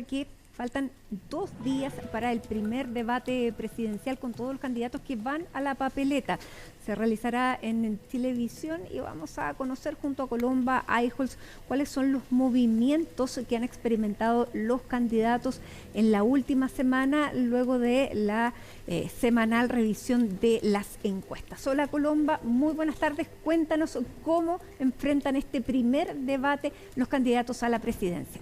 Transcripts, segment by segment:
Que faltan 2 días para el primer debate presidencial con todos los candidatos que van a la papeleta. Se realizará en Chilevisión y vamos a conocer junto a Colomba Eijols cuáles son los movimientos que han experimentado los candidatos en la última semana luego de la semanal revisión de las encuestas. Hola Colomba, muy buenas tardes. Cuéntanos cómo enfrentan este primer debate los candidatos a la presidencia.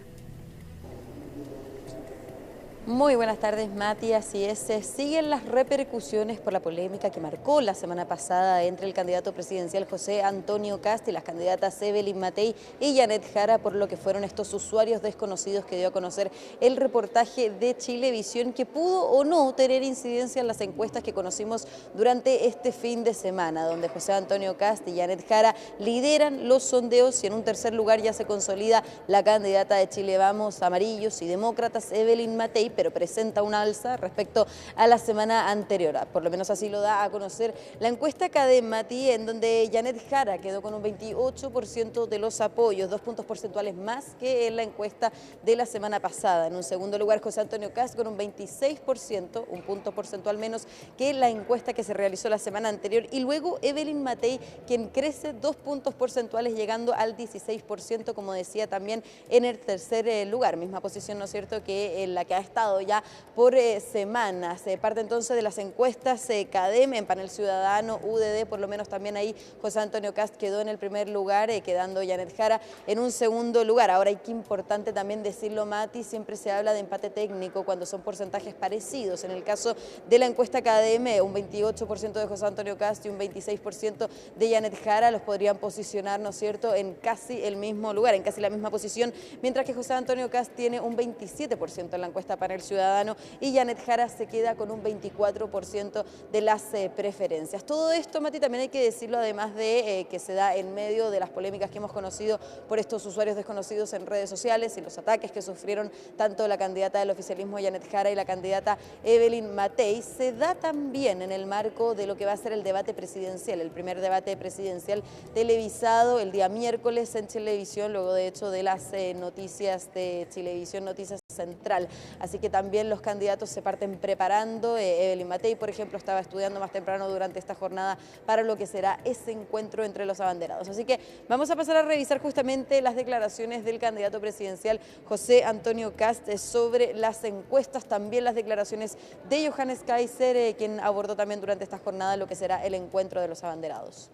Muy buenas tardes, Mati. Así es, siguen las repercusiones por la polémica que marcó la semana pasada entre el candidato presidencial José Antonio Kast y las candidatas Evelyn Matei y Janet Jara por lo que fueron estos usuarios desconocidos que dio a conocer el reportaje de Chilevisión, que pudo o no tener incidencia en las encuestas que conocimos durante este fin de semana, donde José Antonio Kast y Janet Jara lideran los sondeos y en un tercer lugar ya se consolida la candidata de Chile Vamos, Amarillos y Demócratas, Evelyn Matei, pero presenta un alza respecto a la semana anterior. Por lo menos así lo da a conocer la encuesta CADEM, Mati, en donde Janet Jara quedó con un 28% de los apoyos, 2 puntos porcentuales más que en la encuesta de la semana pasada. En un segundo lugar, José Antonio Kast con un 26%, un punto porcentual menos que la encuesta que se realizó la semana anterior. Y luego Evelyn Matei, quien crece 2 puntos porcentuales, llegando al 16%, como decía también en el tercer lugar. Misma posición, ¿no es cierto?, que en la que ha estado ya por semanas. Parte entonces de las encuestas CADEM, en Panel Ciudadano, UDD, por lo menos también ahí José Antonio Kast quedó en el primer lugar, quedando Janet Jara en un segundo lugar. Ahora hay que importante también decirlo, Mati, siempre se habla de empate técnico cuando son porcentajes parecidos. En el caso de la encuesta CADEM, un 28% de José Antonio Kast y un 26% de Janet Jara los podrían posicionar, ¿no es cierto?, en casi el mismo lugar, en casi la misma posición, mientras que José Antonio Kast tiene un 27% en la encuesta Panel Ciudadano y Janet Jara se queda con un 24% de las preferencias. Todo esto, Mati, también hay que decirlo, además de que se da en medio de las polémicas que hemos conocido por estos usuarios desconocidos en redes sociales y los ataques que sufrieron tanto la candidata del oficialismo Janet Jara y la candidata Evelyn Matei. Se da también en el marco de lo que va a ser el debate presidencial, el primer debate presidencial televisado el día miércoles en Chilevisión, luego de hecho de las noticias de Chilevisión, Noticias Central. Así que también los candidatos se parten preparando. Evelyn Matei, por ejemplo, estaba estudiando más temprano durante esta jornada para lo que será ese encuentro entre los abanderados. Así que vamos a pasar a revisar justamente las declaraciones del candidato presidencial José Antonio Kast sobre las encuestas, también las declaraciones de Johannes Kaiser, quien abordó también durante esta jornada lo que será el encuentro de los abanderados.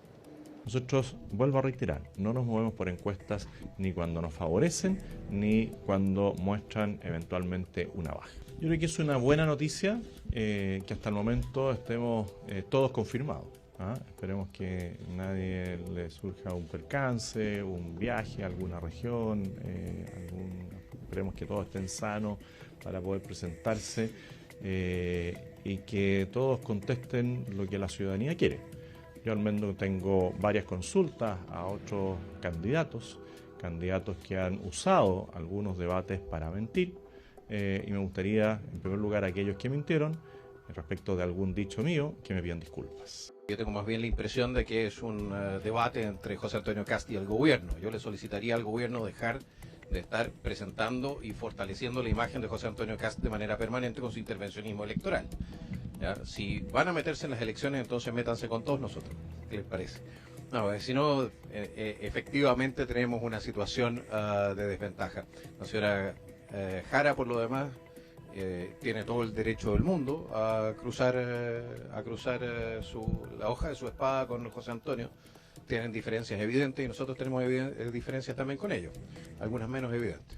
Nosotros, vuelvo a reiterar, no nos movemos por encuestas ni cuando nos favorecen ni cuando muestran eventualmente una baja. Yo creo que es una buena noticia que hasta el momento estemos todos confirmados. Esperemos que nadie le surja un percance, un viaje a alguna región, esperemos que todos estén sanos para poder presentarse y que todos contesten lo que la ciudadanía quiere. Yo al menos tengo varias consultas a otros candidatos que han usado algunos debates para mentir, y me gustaría, en primer lugar, a aquellos que mintieron, respecto de algún dicho mío, que me pidan disculpas. Yo tengo más bien la impresión de que es un debate entre José Antonio Kast y el gobierno. Yo le solicitaría al gobierno dejar de estar presentando y fortaleciendo la imagen de José Antonio Kast de manera permanente con su intervencionismo electoral. ¿Ya? Si van a meterse en las elecciones, entonces métanse con todos nosotros. ¿Qué les parece? No, si no, efectivamente tenemos una situación de desventaja. La señora Jara, por lo demás, tiene todo el derecho del mundo a cruzar la hoja de su espada con José Antonio. Tienen diferencias evidentes y nosotros tenemos diferencias también con ellos, algunas menos evidentes.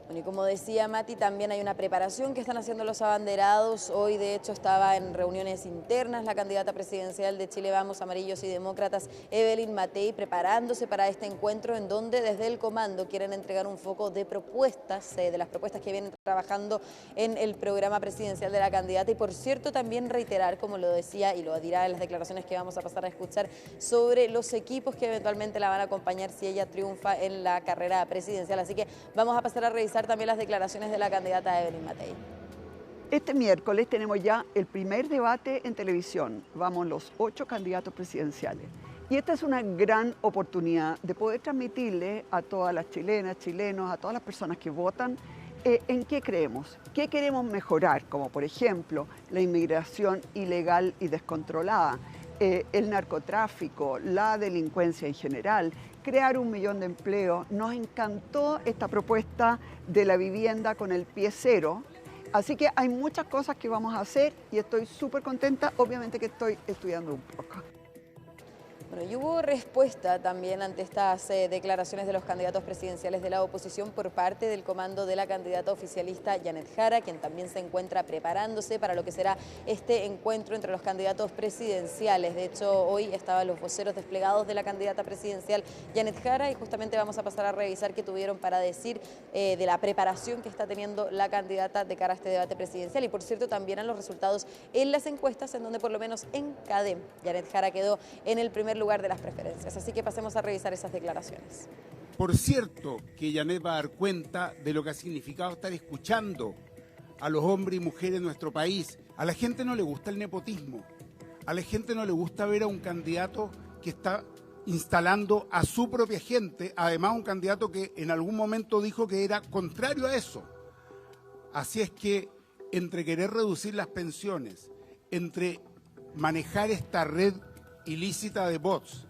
Bueno, y como decía Mati, también hay una preparación que están haciendo los abanderados. Hoy, de hecho, estaba en reuniones internas la candidata presidencial de Chile Vamos, Amarillos y Demócratas, Evelyn Matei, preparándose para este encuentro en donde desde el comando quieren entregar un foco de propuestas, de las propuestas que vienen trabajando en el programa presidencial de la candidata. Y por cierto, también reiterar, como lo decía y lo dirá en las declaraciones que vamos a pasar a escuchar, sobre los equipos que eventualmente la van a acompañar si ella triunfa en la carrera presidencial. Así que vamos a pasar a revisar también las declaraciones de la candidata Evelyn Matei. Este miércoles tenemos ya el primer debate en televisión. Vamos los 8 candidatos presidenciales. Y esta es una gran oportunidad de poder transmitirle a todas las chilenas, chilenos, a todas las personas que votan, ¿En qué creemos? ¿Qué queremos mejorar? Como por ejemplo la inmigración ilegal y descontrolada, el narcotráfico, la delincuencia en general, crear 1 millón de empleos. Nos encantó esta propuesta de la vivienda con el pie cero. Así que hay muchas cosas que vamos a hacer y estoy súper contenta. Obviamente que estoy estudiando un poco. Bueno, y hubo respuesta también ante estas declaraciones de los candidatos presidenciales de la oposición por parte del comando de la candidata oficialista Janet Jara, quien también se encuentra preparándose para lo que será este encuentro entre los candidatos presidenciales. De hecho, hoy estaban los voceros desplegados de la candidata presidencial Janet Jara y justamente vamos a pasar a revisar qué tuvieron para decir de la preparación que está teniendo la candidata de cara a este debate presidencial. Y por cierto, también en los resultados en las encuestas, en donde por lo menos en CADEM Janet Jara quedó en el primer lugar de las preferencias. Así que pasemos a revisar esas declaraciones. Por cierto que Janet va a dar cuenta de lo que ha significado estar escuchando a los hombres y mujeres de nuestro país. A la gente no le gusta el nepotismo, a la gente no le gusta ver a un candidato que está instalando a su propia gente, además un candidato que en algún momento dijo que era contrario a eso. Así es que entre querer reducir las pensiones, entre manejar esta red ilícita de bots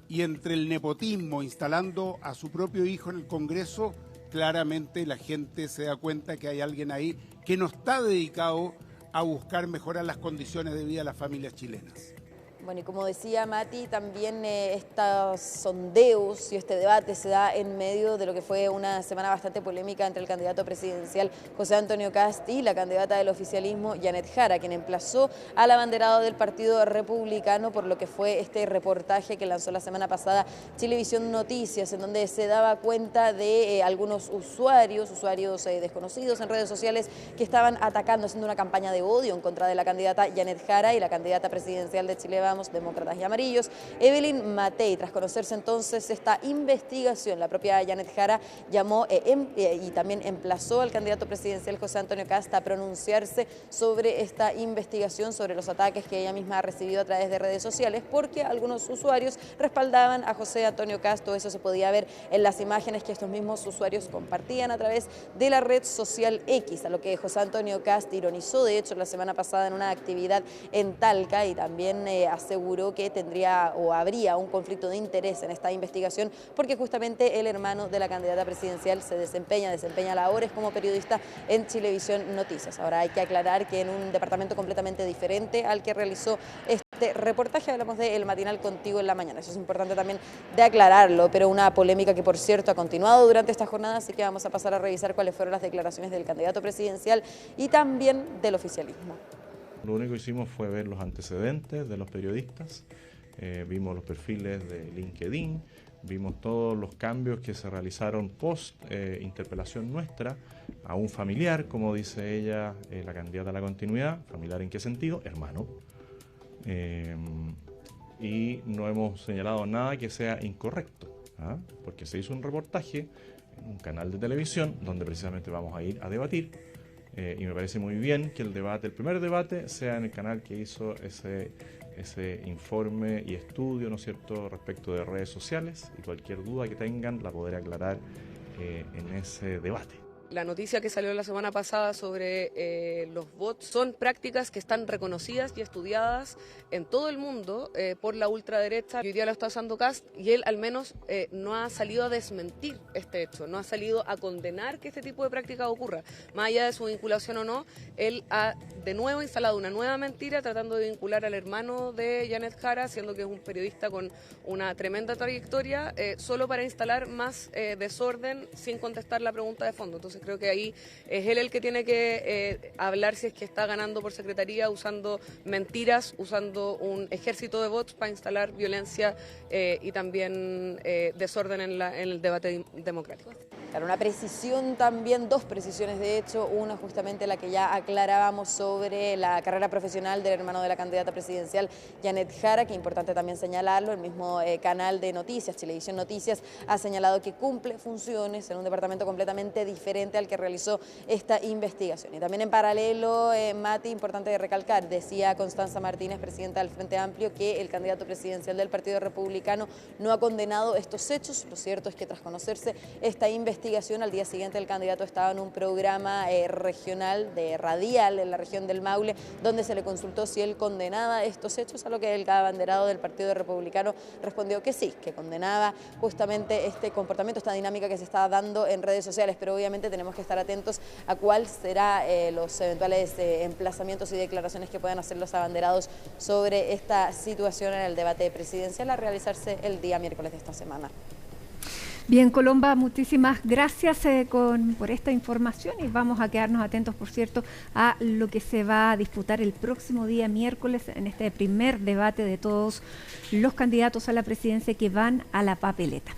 y entre el nepotismo instalando a su propio hijo en el Congreso, claramente la gente se da cuenta que hay alguien ahí que no está dedicado a buscar mejorar las condiciones de vida de las familias chilenas. Bueno, y como decía Mati, también estos sondeos y este debate se da en medio de lo que fue una semana bastante polémica entre el candidato presidencial José Antonio Kast y la candidata del oficialismo Janet Jara, quien emplazó al abanderado del Partido Republicano por lo que fue este reportaje que lanzó la semana pasada Chilevisión Noticias, en donde se daba cuenta de algunos usuarios desconocidos en redes sociales que estaban atacando, haciendo una campaña de odio en contra de la candidata Janet Jara y la candidata presidencial de Chile Vamos, Demócratas y Amarillos, Evelyn Matei. Tras conocerse entonces esta investigación, la propia Janet Jara llamó y también emplazó al candidato presidencial José Antonio Kast a pronunciarse sobre esta investigación, sobre los ataques que ella misma ha recibido a través de redes sociales, porque algunos usuarios respaldaban a José Antonio Kast. Todo eso se podía ver en las imágenes que estos mismos usuarios compartían a través de la red social X, a lo que José Antonio Kast ironizó, de hecho, la semana pasada en una actividad en Talca, y también aseguró que tendría o habría un conflicto de interés en esta investigación porque justamente el hermano de la candidata presidencial se desempeña labores como periodista en Chilevisión Noticias. Ahora hay que aclarar que en un departamento completamente diferente al que realizó este reportaje, hablamos de El Matinal Contigo en la Mañana. Eso es importante también de aclararlo, pero una polémica que por cierto ha continuado durante esta jornada, así que vamos a pasar a revisar cuáles fueron las declaraciones del candidato presidencial y también del oficialismo. Lo único que hicimos fue ver los antecedentes de los periodistas, vimos los perfiles de LinkedIn, vimos todos los cambios que se realizaron post interpelación nuestra a un familiar, como dice ella, la candidata a la continuidad. ¿Familiar en qué sentido? Hermano. Y no hemos señalado nada que sea incorrecto, porque se hizo un reportaje en un canal de televisión donde precisamente vamos a ir a debatir. Y me parece muy bien que el primer debate sea en el canal que hizo ese informe y estudio, ¿no es cierto?, respecto de redes sociales, y cualquier duda que tengan la podré aclarar en ese debate. La noticia que salió la semana pasada sobre los bots son prácticas que están reconocidas y estudiadas en todo el mundo por la ultraderecha. Y hoy día lo está usando Kast y él al menos no ha salido a desmentir este hecho, no ha salido a condenar que este tipo de práctica ocurra. Más allá de su vinculación o no, él ha de nuevo instalado una nueva mentira tratando de vincular al hermano de Janet Jara, siendo que es un periodista con una tremenda trayectoria, solo para instalar más desorden sin contestar la pregunta de fondo. Entonces creo que ahí es él el que tiene que hablar si es que está ganando por secretaría usando mentiras, usando un ejército de bots para instalar violencia y también desorden en el debate democrático. Claro, una precisión también, dos precisiones de hecho, una justamente la que ya aclarábamos sobre la carrera profesional del hermano de la candidata presidencial Janet Jara, que es importante también señalarlo. El mismo canal de noticias, Chilevisión Noticias, ha señalado que cumple funciones en un departamento completamente diferente al que realizó esta investigación. Y también en paralelo, Mati, importante de recalcar, decía Constanza Martínez, presidenta del Frente Amplio, que el candidato presidencial del Partido Republicano no ha condenado estos hechos. Lo cierto es que tras conocerse esta investigación, investigación. Al día siguiente el candidato estaba en un programa regional de radial en la región del Maule, donde se le consultó si él condenaba estos hechos, a lo que el abanderado del Partido Republicano respondió que sí, que condenaba justamente este comportamiento, esta dinámica que se está dando en redes sociales, pero obviamente tenemos que estar atentos a cuál será los eventuales emplazamientos y declaraciones que puedan hacer los abanderados sobre esta situación en el debate presidencial a realizarse el día miércoles de esta semana. Bien, Colomba, muchísimas gracias por esta información y vamos a quedarnos atentos, por cierto, a lo que se va a disputar el próximo día miércoles en este primer debate de todos los candidatos a la presidencia que van a la papeleta.